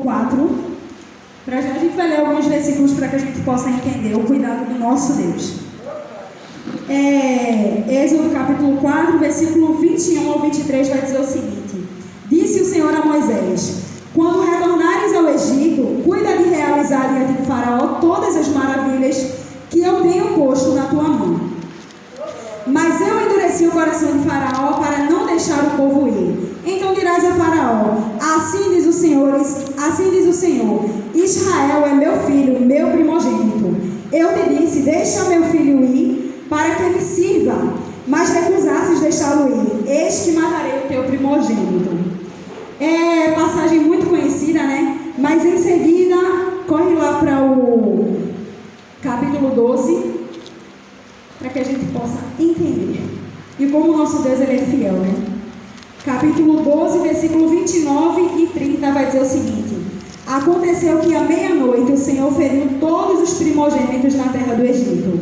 4. A gente vai ler alguns versículos para que a gente possa entender o cuidado do nosso Deus. Êxodo capítulo 4, versículo 21 ao 23 vai dizer o seguinte: Disse o Senhor a Moisés: Quando retornares ao Egito, cuida de realizar diante de Faraó todas as maravilhas que eu tenho posto na tua mão. Mas eu endureci o coração de Faraó para não deixar o povo ir. Então dirás a Faraó: assim diz o Senhor, Israel é meu filho, meu primogênito. Eu te disse: deixa meu filho ir, para que ele sirva. Mas recusastes deixá-lo ir. Eis que matarei o teu primogênito. É passagem muito conhecida, né? Mas em seguida, corre lá para o capítulo 12, para que a gente possa entender. E como o nosso Deus ele é fiel, né? Capítulo 12, versículo 29 e 30 vai dizer o seguinte: Aconteceu que à meia-noite o Senhor feriu todos os primogênitos na terra do Egito,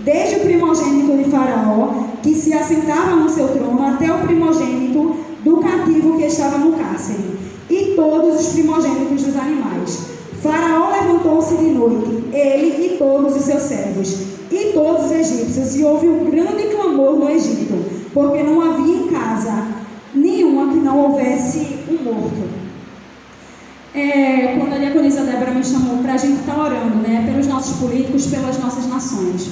desde o primogênito de Faraó, que se assentava no seu trono, até o primogênito do cativo que estava no cárcere, e todos os primogênitos dos animais. Faraó levantou-se de noite, ele e todos os seus servos, e todos os egípcios, e houve um grande clamor no Egito, porque não havia em casa nenhuma que não houvesse um morto. Quando a diaconisa Débora me chamou para a gente estar orando, né, pelos nossos políticos, pelas nossas nações.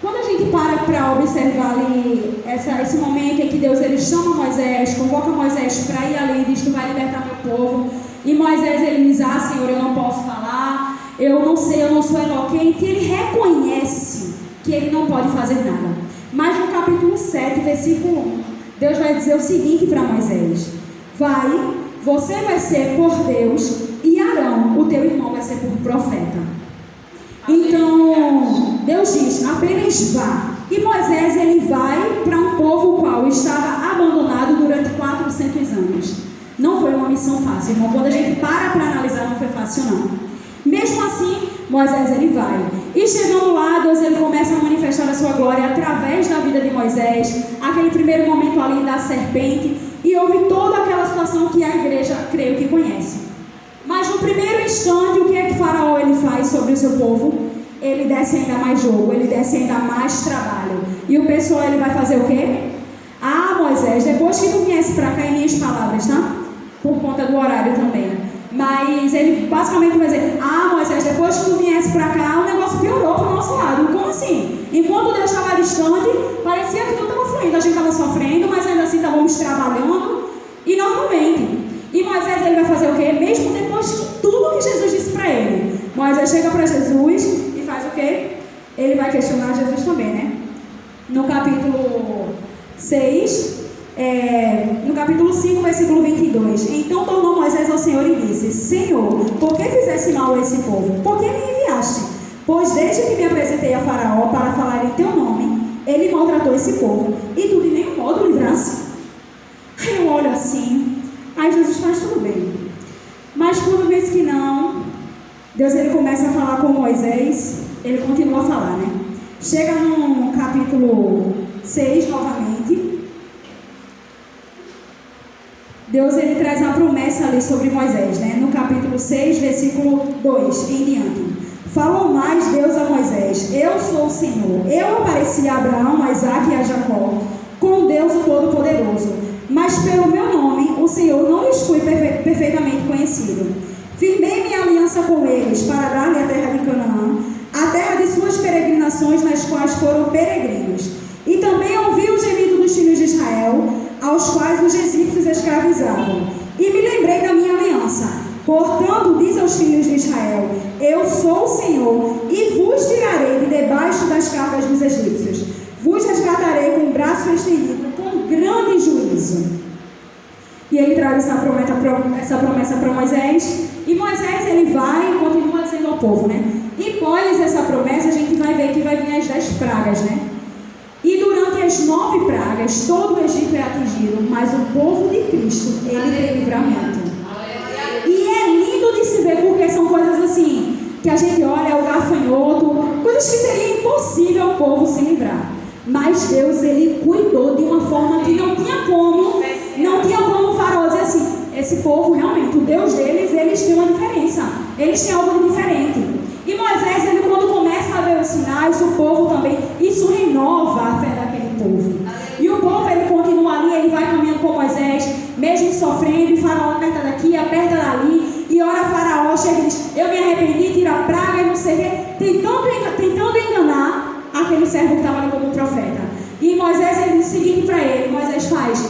Quando a gente para observar ali esse momento em que Deus ele chama Moisés, convoca Moisés para ir ali e diz: tu vai libertar meu povo, e Moisés ele diz: Senhor, eu não posso falar, eu não sei, eu não sou eloquente. Ele reconhece que ele não pode fazer nada. Mas no capítulo 7, versículo 1, Deus vai dizer o seguinte para Moisés: você vai ser por Deus, e Arão, o teu irmão, vai ser por profeta. Então, Deus diz: apenas vá. E Moisés, ele vai para um povo o qual estava abandonado durante 400 anos. Não foi uma missão fácil, irmão. Quando a gente para analisar, não foi fácil, não. Mesmo assim, Moisés, ele vai. E chegando lá, Deus, ele começa a manifestar a sua glória através da vida de Moisés. Aquele primeiro momento ali da serpente. E houve toda aquela situação que a igreja, creio que conhece. Mas no primeiro instante, o que é que Faraó ele faz sobre o seu povo? Ele desce ainda mais jogo, ele desce ainda mais trabalho. E o pessoal ele vai fazer o quê? Moisés, depois que tu viesse para cá, em minhas palavras, tá? Por conta do horário também. Mas ele basicamente vai dizer: Moisés, depois que tu viesse para cá, o negócio piorou para o nosso lado. Como assim? Enquanto Deus estava distante, parecia que tudo estava fluindo. A gente estava sofrendo, mas ainda assim estávamos trabalhando. E normalmente. E Moisés ele vai fazer o quê? Mesmo depois de tudo que Jesus disse para ele. Moisés chega para Jesus e faz o quê? Ele vai questionar Jesus também, né? No capítulo 6, no capítulo 5, versículo 22. Então tornou Moisés ao Senhor e disse: Senhor, por que fizesse mal a esse povo? Por que me enviaste? Pois desde que me apresentei a Faraó para falar em teu nome, ele maltratou esse povo, e tu de nenhum modo livraste. Aí eu olho assim. Aí Jesus faz tudo bem. Mas quando vê que não, Deus ele começa a falar com Moisés. Ele continua a falar, né? Chega no capítulo 6 novamente. Deus ele traz a promessa ali sobre Moisés, né? No capítulo 6, versículo 2 em diante. Falou mais Deus a Moisés: Eu sou o Senhor. Eu apareci a Abraão, a Isaque e a Jacó, com Deus o Todo-Poderoso. Mas pelo meu nome, o Senhor não lhes fui perfeitamente conhecido. Firmei minha aliança com eles para dar-lhe a terra de Canaã, a terra de suas peregrinações nas quais foram peregrinos. E também ouvi o gemido dos filhos de Israel, aos quais os egípcios escravizavam. E me lembrei da minha aliança. Portanto, diz aos filhos de Israel: Eu sou o Senhor, e vos tirarei de debaixo das cargas dos egípcios. Vos resgatarei com o braço estendido, com grande juízo. E ele traz essa promessa para Moisés. E Moisés ele vai e continua dizendo ao povo, né? E após essa promessa, a gente vai ver que vai vir as 10 pragas, né? E durante as 9 pragas, todo o Egito é atingido, mas o povo de Cristo, ele tem livramento. E é lindo de se ver, porque são coisas assim, que a gente olha, o gafanhoto, coisas que seria impossível o povo se livrar. Mas Deus, ele cuidou de uma forma que não tinha como o Faraó dizer assim: esse povo realmente, o Deus deles, eles têm uma Eles têm algo de diferente. E Moisés, ele quando começa a ver os sinais, o povo também, isso renova a fé daquele povo. E o povo, ele continua ali, ele vai caminhando com Moisés, mesmo sofrendo, e Faraó aperta daqui, aperta dali, e ora Faraó chega e diz, eu me arrependi, tira a praga e não sei o quê, tentando enganar aquele servo que estava ali como profeta. E Moisés, ele diz o seguinte para ele, Moisés faz,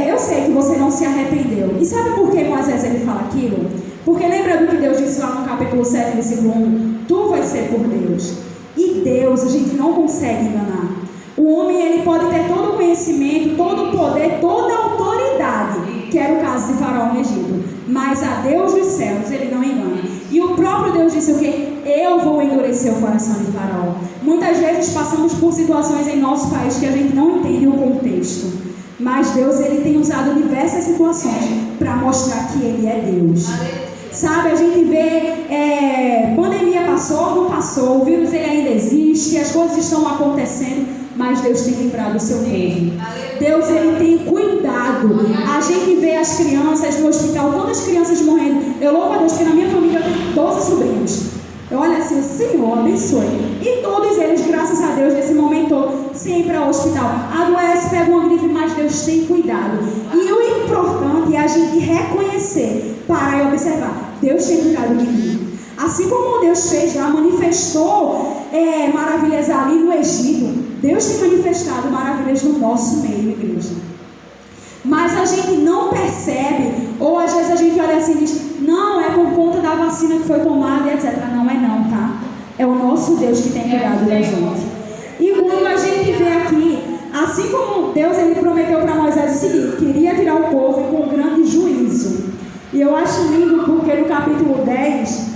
eu sei que você não se arrependeu. E sabe por que Moisés, ele fala aquilo? Porque lembra do que Deus disse lá no capítulo 7, versículo 1, tu vais ser por Deus. E Deus, a gente não consegue enganar. O homem, ele pode ter todo o conhecimento, todo o poder, toda a autoridade, que era o caso de Faraó no Egito. Mas a Deus dos céus, ele não engana. E o próprio Deus disse o quê? Eu vou endurecer o coração de Faraó. Muitas vezes passamos por situações em nosso país que a gente não entende o contexto. Mas Deus, ele tem usado diversas situações para mostrar que ele é Deus. Sabe, a gente vê, pandemia passou, não passou, o vírus ele ainda existe, as coisas estão acontecendo, mas Deus tem livrado o seu povo. Deus, ele tem cuidado. A gente vê as crianças no hospital, tantas crianças morrendo. Eu louvo a Deus que na minha família eu tenho 12 sobrinhos. Eu olho assim, Senhor, abençoe. E todos eles, graças a Deus, nesse momento, sempre ao hospital. Adoece, pega uma gripe, mas Deus tem cuidado. E o importante é a gente reconhecer, parar e observar. Deus tem cuidado de mim. Assim como Deus fez lá, manifestou maravilhas ali no Egito, Deus tem manifestado maravilhas no nosso meio, igreja. Mas a gente não percebe, ou às vezes a gente olha assim e diz, não, é por conta da vacina que foi tomada e etc. Não é não, tá? É o nosso Deus que tem cuidado da gente. E quando a gente vê aqui, assim como Deus, ele prometeu para Moisés o seguinte, queria tirar o povo com grande juízo. E eu acho lindo porque no capítulo 10,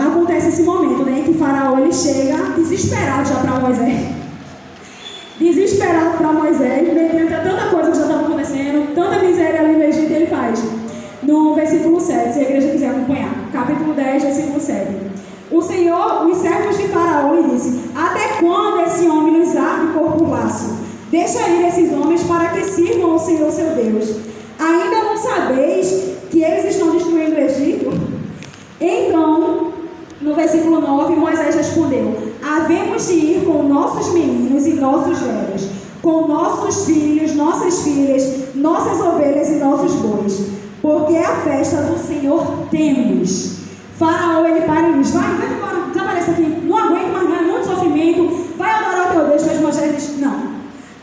acontece esse momento, né, que Faraó, ele chega desesperado já para Moisés. Desesperado para Moisés, mediante a tanta coisa que já estava acontecendo, tanta miséria ali no Egito, ele faz. No versículo 7, se a igreja quiser acompanhar, capítulo 10, versículo 7. O Senhor, os servos de Faraó, lhe disse, até quando esse homem nos arde por laço? Deixa ir esses homens para que sirvam ao Senhor seu Deus. Ainda não sabeis que eles estão destruindo o Egito? Então, no versículo 9, Moisés respondeu, havemos de ir com nossos meninos e nossos velhos, com nossos filhos, nossas filhas, nossas ovelhas e nossos bois, porque a festa do Senhor temos. Faraó, ele para e diz, vai embora, desaparece aqui, não aguento mais nada, muito sofrimento, vai adorar o teu Deus. Mas Moisés diz, não,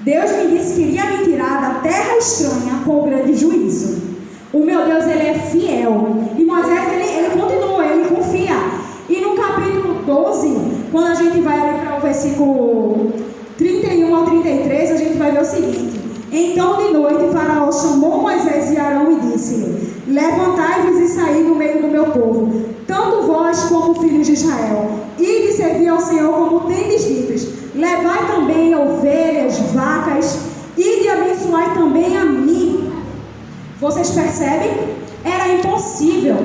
Deus me disse que iria me tirar da terra estranha com grande juízo. O meu Deus, ele é fiel. E Moisés, ele continua, ele confia. E no capítulo 12, quando a gente vai ali para o versículo 31 ao 33, a gente vai ver o seguinte. Então de noite Faraó chamou Moisés e Arão e disse, levantai-vos e saí do meio do meu povo, tanto vós como filhos de Israel, e de servir ao Senhor como tendes dito. Levai também ovelhas, vacas, e de abençoai também a mim. Vocês percebem? Era impossível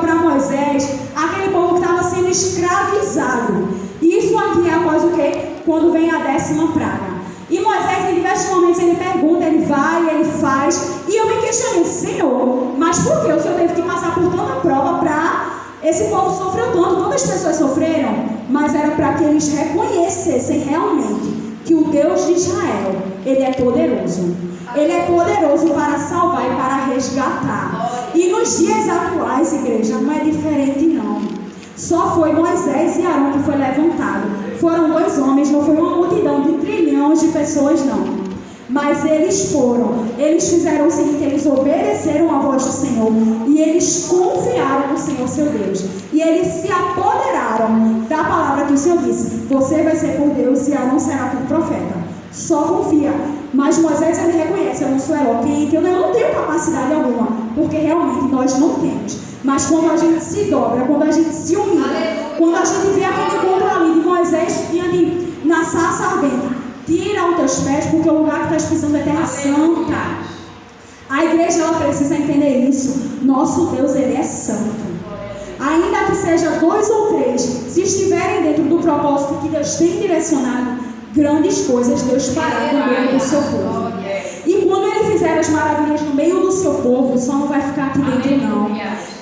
para Moisés, aquele povo que estava sendo escravizado. Isso aqui é após o quê? Quando vem a 10ª praga. E Moisés, em diversos momentos, ele pergunta, ele vai, ele faz. E eu me questionei, Senhor, mas por que o Senhor teve que passar por tanta prova para esse povo sofrer tanto? Tantas pessoas sofreram, mas era para que eles reconhecessem realmente que o Deus de Israel, ele é poderoso. Ele é poderoso para salvar e para resgatar. E nos dias atuais, igreja, não é diferente não. Só foi Moisés e Arão que foi levantado. Foram 2 homens, não foi uma multidão de trilhões de pessoas não. Mas eles foram, eles fizeram o seguinte, eles obedeceram a voz do Senhor e eles confiaram no Senhor seu Deus. E eles se apoderaram da palavra que o Senhor disse, você vai ser por Deus e Arão será por profeta. Só confia. Mas Moisés, ele reconhece, eu não sou eloquente, eu não tenho capacidade alguma, porque realmente nós não temos. Mas quando a gente se dobra, quando a gente se humilha, quando a gente vê aquele encontro ali de Moisés na sarça ardente, tira os teus pés, porque o lugar que estás pisando é terra santa. A igreja, ela precisa entender isso. Nosso Deus, ele é santo. Ainda que seja 2 ou 3, se estiverem dentro do propósito que Deus tem direcionado, grandes coisas Deus fará no meio do seu povo. E quando ele fizer as maravilhas no meio do seu povo, só não vai ficar aqui dentro não.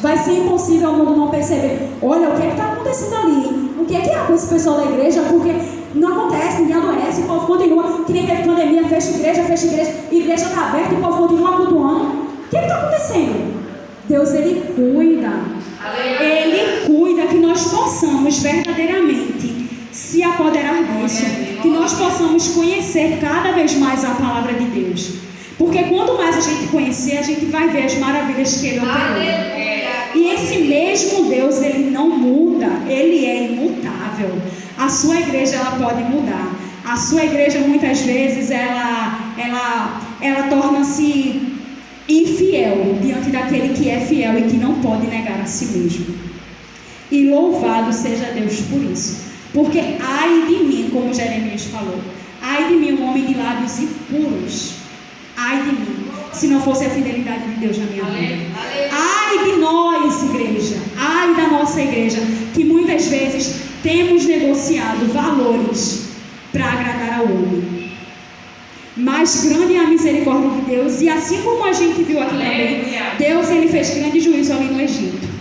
Vai ser impossível o mundo não perceber. Olha, o que é que está acontecendo ali? O que é há com esse pessoal da igreja? Porque não acontece, ninguém adoece, o povo continua. Que nem teve pandemia, fecha igreja, igreja está aberta e o povo continua cultuando. O que está acontecendo? Deus, Ele cuida. Ele cuida que nós possamos verdadeiramente se apoderar disso. Que nós possamos conhecer cada vez mais a palavra de Deus. Porque quanto mais a gente conhecer, a gente vai ver as maravilhas que Ele operou. E esse mesmo Deus, Ele não muda. Ele é imutável. A sua igreja, ela pode mudar. A sua igreja, muitas vezes, ela torna-se infiel diante daquele que é fiel e que não pode negar a si mesmo. E louvado seja Deus por isso. Porque ai de mim, como Jeremias falou, ai de mim, um homem de lábios impuros. Ai de mim, se não fosse a fidelidade de Deus na minha vida. Ai de nós, igreja, ai da nossa igreja, que muitas vezes temos negociado valores para agradar ao homem. Mas grande é a misericórdia de Deus, e assim como a gente viu aqui também, Deus, Ele fez grande juízo ali no Egito.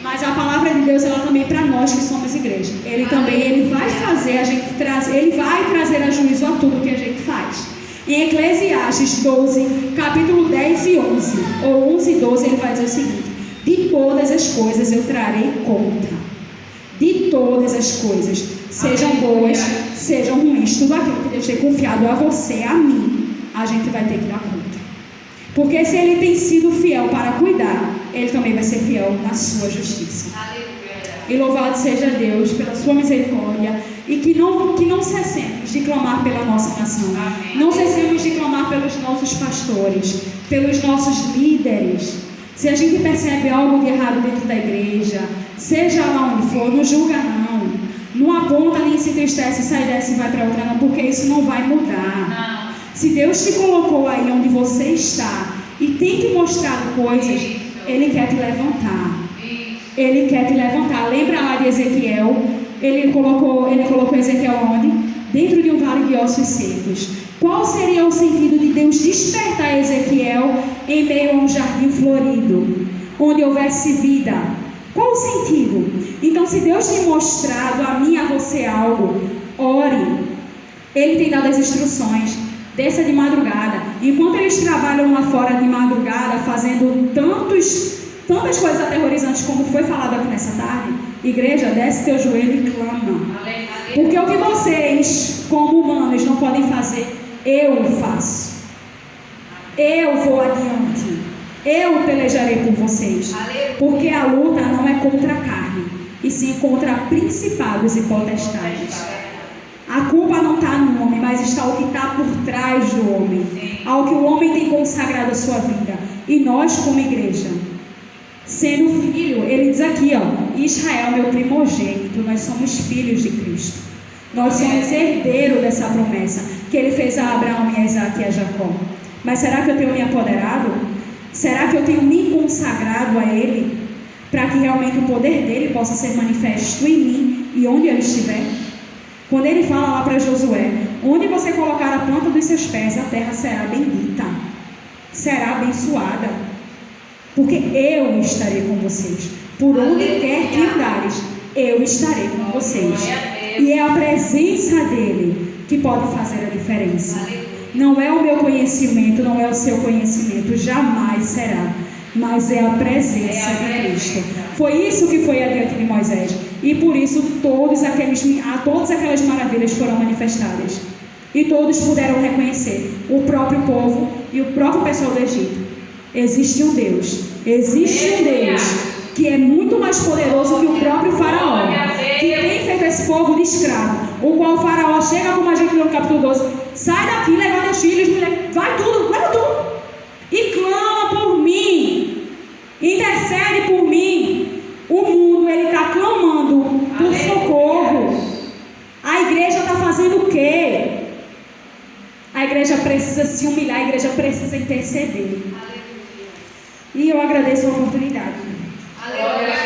Mas a palavra de Deus, ela também para nós que somos igreja. Ele também, Ele vai fazer a gente trazer, Ele vai trazer a juízo a tudo que a gente faz. Em Eclesiastes 12, capítulo 10 e 11, ou 11 e 12, ele vai dizer o seguinte: de todas as coisas eu trarei conta. De todas as coisas, sejam boas, sejam ruins, tudo aquilo que Deus tem confiado a você, a mim, a gente vai ter que dar conta. Porque se Ele tem sido fiel para cuidar, Ele também vai ser fiel na sua justiça. E louvado seja Deus pela sua misericórdia. E que não cessemos de clamar pela nossa nação. Não cessemos de clamar pelos nossos pastores, pelos nossos líderes. Se a gente percebe algo de errado dentro da igreja, seja lá onde for, não julga não. Não aponta nem se entristece, sai dessa e vai para outra não, porque isso não vai mudar. Se Deus te colocou aí onde você está e tem te mostrado coisas, Ele quer te levantar. Ele quer te levantar. Lembra lá de Ezequiel? Ele colocou Ezequiel onde? Dentro de um vale de ossos secos. Qual seria o sentido de Deus despertar Ezequiel em meio a um jardim florido, onde houvesse vida? Qual o sentido? Então, se Deus tem mostrado a mim e a você algo, ore. Ele tem dado as instruções. Desça de madrugada. Enquanto eles trabalham lá fora de madrugada, fazendo tantas coisas aterrorizantes como foi falado aqui nessa tarde, igreja, desce teu joelho e clama. Porque o que vocês, como humanos, não podem fazer, eu faço. Eu vou adiante. Eu pelejarei por vocês. Porque a luta não é contra a carne, e sim contra principados e potestades. A culpa não está no homem, mas está o que está por trás do homem. Ao que o homem tem consagrado a sua vida. E nós, como igreja, sendo filho, ele diz aqui, Israel, meu primogênito, nós somos filhos de Cristo. Nós somos herdeiros dessa promessa que Ele fez a Abraão, a Isaac e a Jacó. Mas será que eu tenho me apoderado? Será que eu tenho me consagrado a Ele? Para que realmente o poder dEle possa ser manifesto em mim e onde eu estiver? Quando Ele fala lá para Josué, onde você colocar a planta dos seus pés, a terra será bendita, será abençoada. Porque eu estarei com vocês. Por onde quer que andares, eu estarei com vocês. E é a presença dEle que pode fazer a diferença. Não é o meu conhecimento, não é o seu conhecimento, jamais será. Mas é a presença de Cristo. Foi isso que foi adiante de Moisés. E por isso todas aquelas maravilhas foram manifestadas. E todos puderam reconhecer, o próprio povo e o próprio pessoal do Egito. Existe um Deus que é muito mais poderoso que o próprio faraó, que tem feito esse povo de escravo, o qual o faraó chega como a gente no capítulo 12, sai daqui, leva teus filhos, mulher, vai tudo, leva tudo, e clama por mim, intercede por mim. O mundo, ele está clamando por socorro. A igreja está fazendo o quê? A igreja precisa se humilhar, a igreja precisa interceder. E eu agradeço a oportunidade.